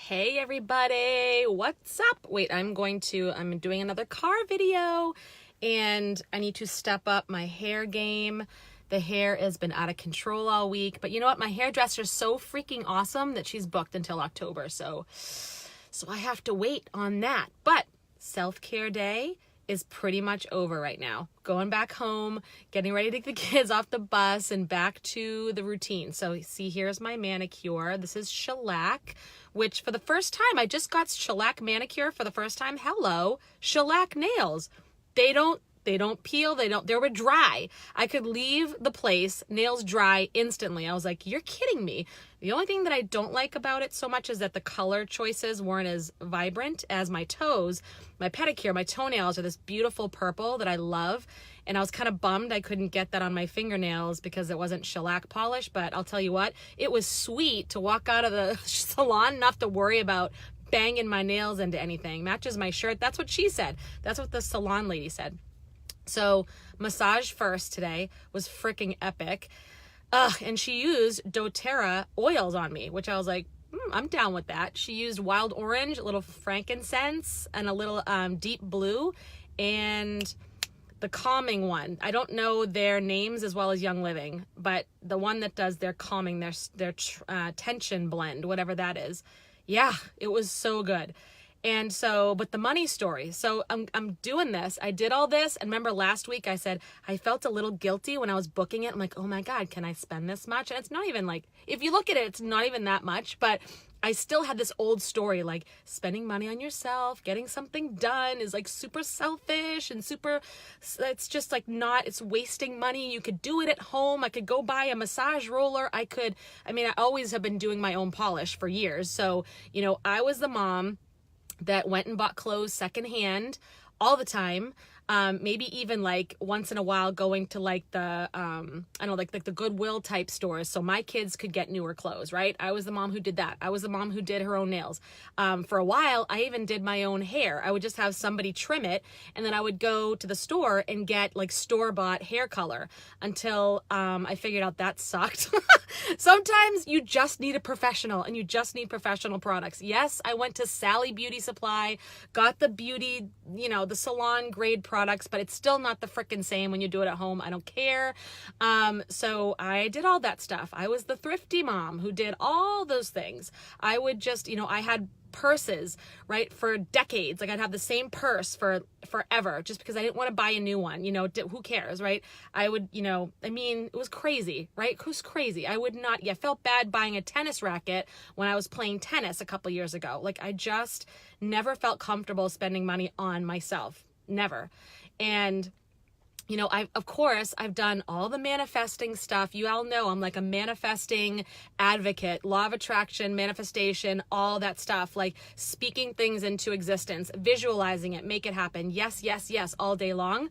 Hey everybody, what's up? Wait, I'm doing another car video and I need to step up my hair game. The hair has been out of control all week, but you know what? My hairdresser's so freaking awesome that she's booked until October, so I have to wait on that. But self-care day is pretty much over right now. Going back home, getting ready to take the kids off the bus and back to the routine. So see, here's my manicure. This is shellac, which for the first time, I just got shellac manicure for the first time. Hello, shellac nails. They don't peel, they were dry. I could leave the place, nails dry instantly. I was like, you're kidding me. The only thing that I don't like about it so much is that the color choices weren't as vibrant as my toes. My pedicure, my toenails are this beautiful purple that I love. And I was kind of bummed I couldn't get that on my fingernails because it wasn't shellac polish. But I'll tell you what, it was sweet to walk out of the salon, not to worry about banging my nails into anything. Matches my shirt. That's what she said. That's what the salon lady said. So massage first today was freaking epic. And she used doTERRA oils on me, which I was like, I'm down with that. She used wild orange, a little frankincense, and a little deep blue, and the calming one. I don't know their names as well as Young Living, but the one that does their calming, their tension blend, whatever that is. Yeah, it was so good. And so, but the money story. So I'm doing this. I did all this. And remember last week I said, I felt a little guilty when I was booking it. I'm like, oh my God, can I spend this much? And it's not even like, if you look at it, it's not even that much, but I still had this old story, like spending money on yourself, getting something done is like super selfish and it's just like it's wasting money. You could do it at home. I could go buy a massage roller. I always have been doing my own polish for years. So, I was the mom that went and bought clothes secondhand all the time. Maybe even like once in a while going to like the, like the Goodwill type stores so my kids could get newer clothes, right? I was the mom who did that. I was the mom who did her own nails. For a while, I even did my own hair. I would just have somebody trim it and then I would go to the store and get like store-bought hair color until I figured out that sucked. Sometimes you just need a professional and you just need professional products. Yes, I went to Sally Beauty Supply, got the beauty, the salon grade products, but it's still not the frickin' same when you do it at home. I don't care. So I did all that stuff. I was the thrifty mom who did all those things. I would just, I had purses, right, for decades. Like I'd have the same purse for forever just because I didn't want to buy a new one. Who cares, right? I would, it was crazy, right? Who's crazy? I felt bad buying a tennis racket when I was playing tennis a couple years ago. Like I just never felt comfortable spending money on myself. Never. And I've done all the manifesting stuff. You all know I'm like a manifesting advocate, law of attraction, manifestation, all that stuff, like speaking things into existence, visualizing it, make it happen. Yes, yes, yes, all day long.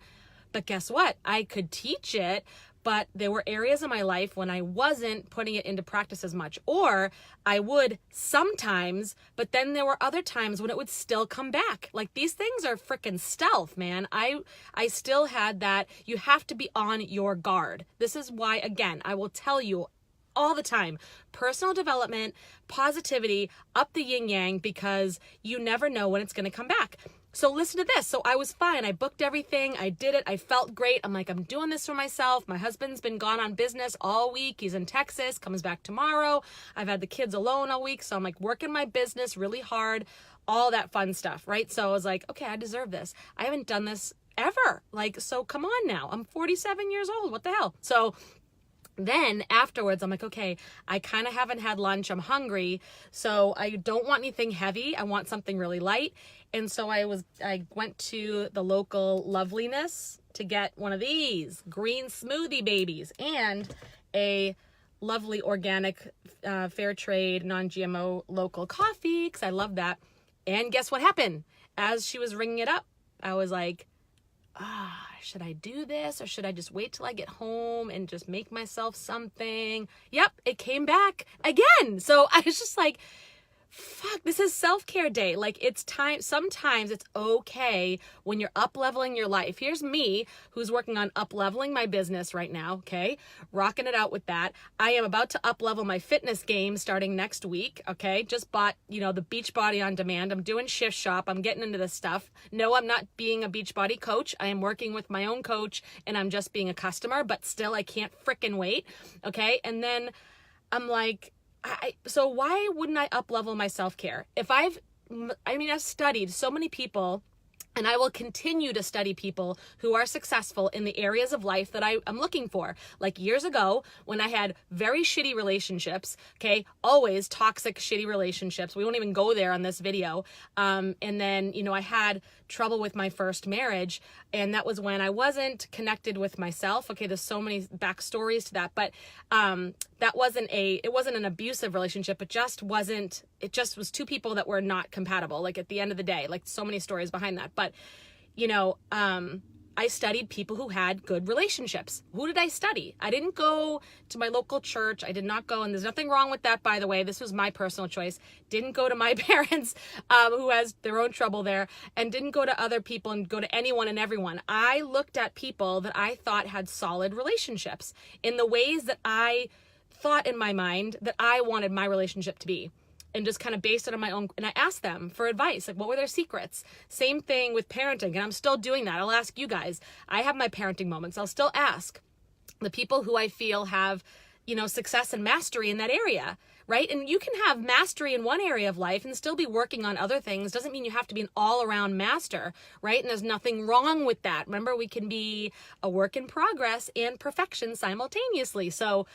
But guess what? I could teach it, but there were areas in my life when I wasn't putting it into practice as much, or I would sometimes, but then there were other times when it would still come back. Like these things are freaking stealth, man. I still had that. You have to be on your guard. This is why, again, I will tell you all the time, personal development, positivity, up the yin yang, because you never know when it's going to come back. So listen to this. So I was fine. I booked everything. I did it. I felt great. I'm like, I'm doing this for myself. My husband's been gone on business all week. He's in Texas, comes back tomorrow. I've had the kids alone all week. So I'm like working my business really hard, all that fun stuff, right? So I was like, okay, I deserve this. I haven't done this ever. So come on now. I'm 47 years old. What the hell? So then afterwards, I'm like, okay, I kind of haven't had lunch. I'm hungry. So I don't want anything heavy. I want something really light. And so I went to the local Loveliness to get one of these green smoothie babies and a lovely organic, fair trade, non-GMO local coffee, because I love that. And guess what happened? As she was ringing it up, I was like, should I do this or should I just wait till I get home and just make myself something? Yep, it came back again. So I was just like, fuck, this is self-care day. Like, it's time. Sometimes it's okay when you're up-leveling your life. Here's me, who's working on up-leveling my business right now, okay? Rocking it out with that. I am about to up-level my fitness game starting next week, okay? Just bought, the Beachbody on Demand. I'm doing Shift Shop. I'm getting into this stuff. No, I'm not being a Beachbody coach. I am working with my own coach, and I'm just being a customer, but still, I can't frickin' wait, okay? And then I'm like, so why wouldn't I up-level my self-care? I've studied so many people, and I will continue to study people who are successful in the areas of life that I'm looking for. Like years ago, when I had very shitty relationships, okay, always toxic, shitty relationships. We won't even go there on this video. And then, I had trouble with my first marriage, and that was when I wasn't connected with myself. Okay, there's so many backstories to that, but it wasn't an abusive relationship. It just was two people that were not compatible, like at the end of the day, like so many stories behind that. But, I studied people who had good relationships. Who did I study? I didn't go to my local church. I did not go, and there's nothing wrong with that, by the way. This was my personal choice. Didn't go to my parents, who has their own trouble there, and didn't go to other people and go to anyone and everyone. I looked at people that I thought had solid relationships in the ways that I thought in my mind that I wanted my relationship to be, and just kind of based it on my own. And I asked them for advice, like what were their secrets? Same thing with parenting, and I'm still doing that. I'll ask you guys. I have my parenting moments. I'll still ask the people who I feel have, success and mastery in that area, right? And you can have mastery in one area of life and still be working on other things. Doesn't mean you have to be an all-around master, right? And there's nothing wrong with that. Remember, we can be a work in progress and perfection simultaneously. So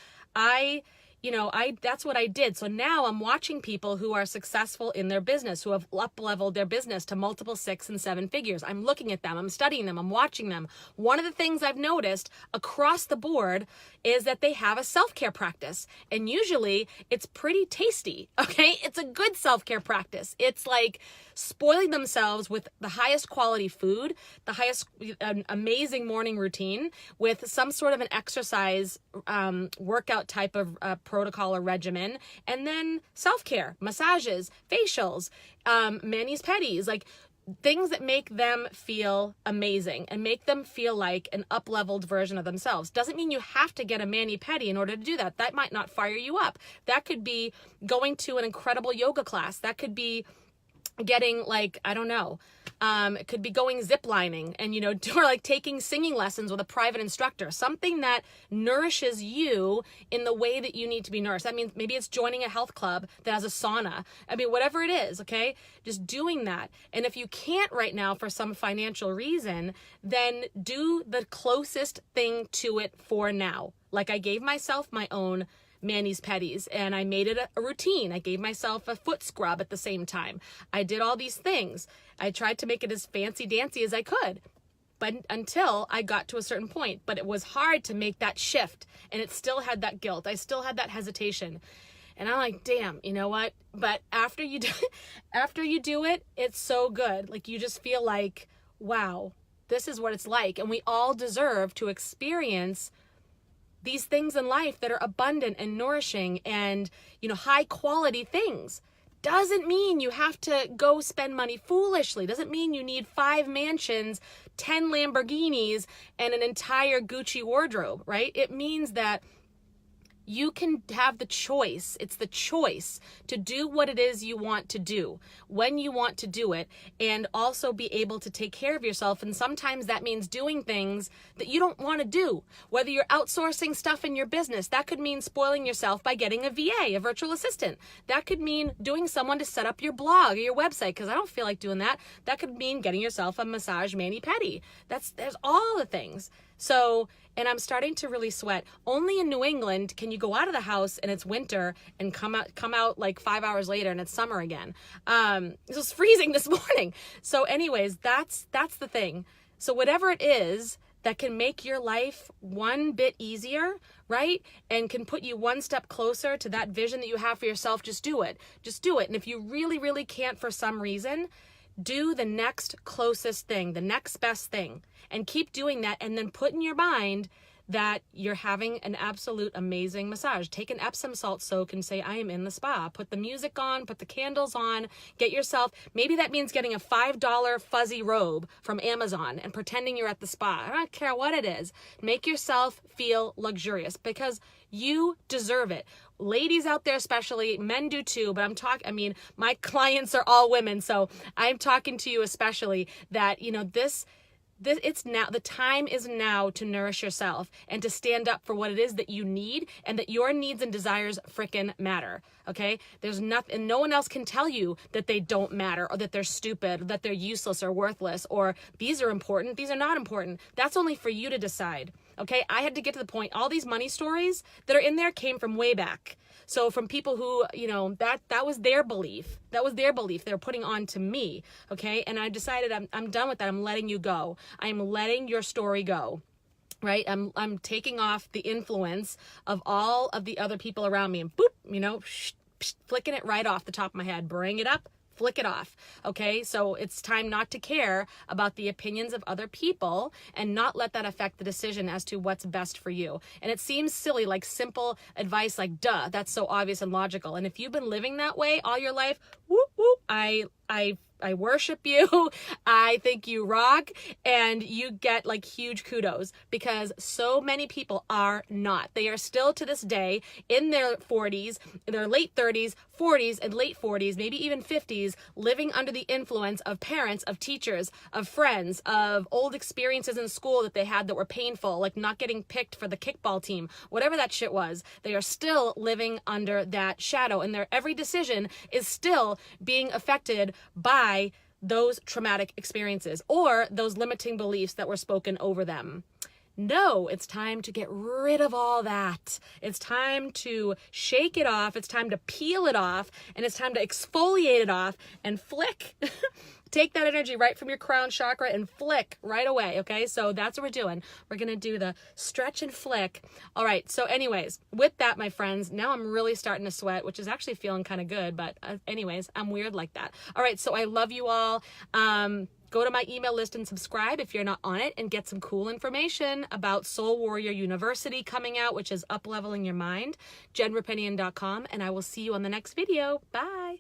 that's what I did. So now I'm watching people who are successful in their business, who have up-leveled their business to multiple 6 and 7 figures. I'm looking at them, I'm studying them, I'm watching them. One of the things I've noticed across the board is that they have a self-care practice. And usually it's pretty tasty, okay? It's a good self-care practice. It's like spoiling themselves with the highest quality food, the highest amazing morning routine, with some sort of an exercise workout type of protocol or regimen, and then self-care, massages, facials, manis pedis, like things that make them feel amazing and make them feel like an up-leveled version of themselves. Doesn't mean you have to get a mani-pedi in order to do that. That might not fire you up. That could be going to an incredible yoga class. That could be getting it could be going ziplining and, or like taking singing lessons with a private instructor, something that nourishes you in the way that you need to be nourished. That means maybe it's joining a health club that has a sauna. Whatever it is, okay? Just doing that. And if you can't right now for some financial reason, then do the closest thing to it for now. Like I gave myself my own manis pedis, and I made it a routine. I gave myself a foot scrub at the same time. I did all these things. I tried to make it as fancy dancy as I could, but until I got to a certain point. But it was hard to make that shift, and it still had that guilt. I still had that hesitation. And I'm like, damn, you know what? But after you do it, it's so good. Like you just feel like, wow, this is what it's like. And we all deserve to experience these things in life that are abundant and nourishing and, high quality things. Doesn't mean you have to go spend money foolishly. Doesn't mean you need 5 mansions, 10 Lamborghinis, and an entire Gucci wardrobe, right? It means that you can have the choice. It's the choice to do what it is you want to do, when you want to do it, and also be able to take care of yourself. And sometimes that means doing things that you don't want to do. Whether you're outsourcing stuff in your business, that could mean spoiling yourself by getting a VA, a virtual assistant. That could mean doing someone to set up your blog or your website, because I don't feel like doing that. That could mean getting yourself a massage mani-pedi. There's all the things. So, and I'm starting to really sweat. Only in New England can you go out of the house and it's winter and come out like 5 hours later and it's summer again. It was freezing this morning. So anyways, that's the thing. So whatever it is that can make your life one bit easier, right? And can put you one step closer to that vision that you have for yourself, just do it. Just do it. And if you really, really can't for some reason, do the next closest thing, the next best thing, and keep doing that. And then put in your mind that you're having an absolute amazing massage. Take an Epsom salt soak and say, I am in the spa. Put the music on, put the candles on, get yourself, maybe that means getting a $5 fuzzy robe from Amazon and pretending you're at the spa. I don't care what it is. Make yourself feel luxurious because you deserve it. Ladies out there, especially, men do too, but my clients are all women, so I'm talking to you especially that, it's now, the time is now to nourish yourself and to stand up for what it is that you need and that your needs and desires frickin' matter. Okay? There's nothing, and no one else can tell you that they don't matter or that they're stupid, or that they're useless or worthless, or these are important, these are not important. That's only for you to decide. Okay? I had to get to the point, all these money stories that are in there came from way back. So from people who, that was their belief. That was their belief they're putting on to me. Okay? And I decided I'm done with that. I'm letting you go. I'm letting your story go. Right? I'm taking off the influence of all of the other people around me and boop, flicking it right off the top of my head. Bring it up. Flick it off. Okay, so it's time not to care about the opinions of other people and not let that affect the decision as to what's best for you. And it seems silly, like simple advice, like duh, that's so obvious and logical. And if you've been living that way all your life, whoop whoop, I worship you. I think you rock, and you get like huge kudos because so many people are not. They are still to this day in their 40s, in their late 30s, 40s, and late 40s, maybe even 50s, living under the influence of parents, of teachers, of friends, of old experiences in school that they had that were painful, like not getting picked for the kickball team, whatever that shit was. They are still living under that shadow, and their every decision is still being affected by those traumatic experiences or those limiting beliefs that were spoken over them. No, it's time to get rid of all that. It's time to shake it off. It's time to peel it off, and it's time to exfoliate it off and flick. Take that energy right from your crown chakra and flick right away, okay? So that's what we're doing. We're going to do the stretch and flick. All right, so anyways, with that, my friends, now I'm really starting to sweat, which is actually feeling kind of good, but anyways, I'm weird like that. All right, so I love you all. Go to my email list and subscribe if you're not on it and get some cool information about Soul Warrior University coming out, which is up-leveling your mind, jenrapinian.com, and I will see you on the next video. Bye.